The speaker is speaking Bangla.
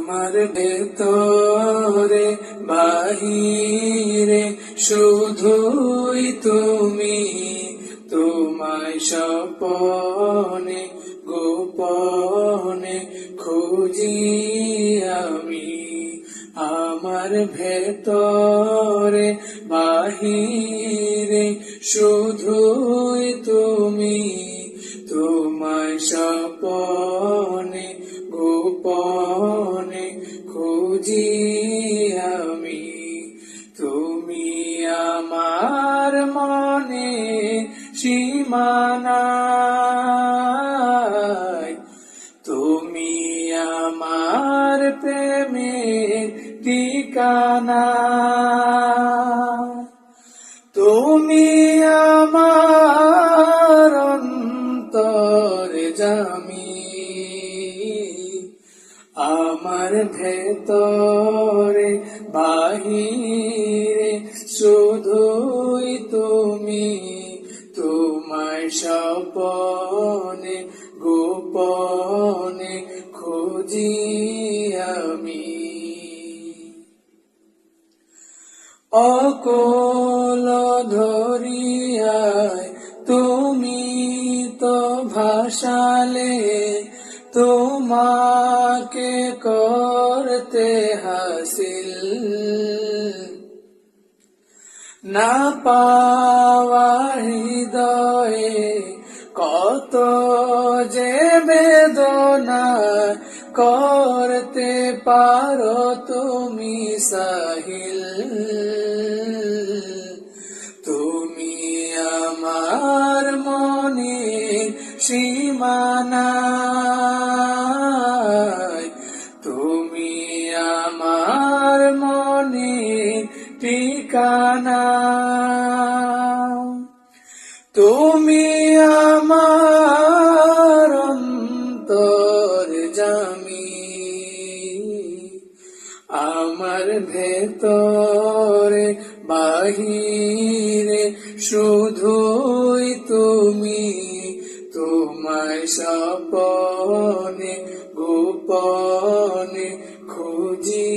আমার ভেতরে বাহিরে শুধুই তুমি, তোমায় স্বপনে গোপনে খুঁজি আমি। আমার ভেতরে বাহিরে শুধুই তুমি, তোমায় স্বপনে গোপনে খুঁজি আমি। তুমি আমার মনে সীমানায়, তুমি আমার প্রেমের ঠিকানা, তুমি আমার অন্তর্যামী। আমার ভেতরে বাহিরে শুধুই তুমি, তোমায় স্বপনে গোপনে খুঁজি আমি। অকল ধরিয়ায় তুমি তো ভাসালে, তোমাকে করতে হাসিল। না পাওয়া হৃদয়ে কত যে বেদনা, করতে পারো তুমি সাহিল। তুমি আমার মনের সীমানায়, তুমি আমার মনের ঠিকানা, তুমি আমার অন্তর্যামী। আমার ভেতরে বাহিরে শুধুই তুমি, তোমায় স্বপনে গোপনে খুঁজি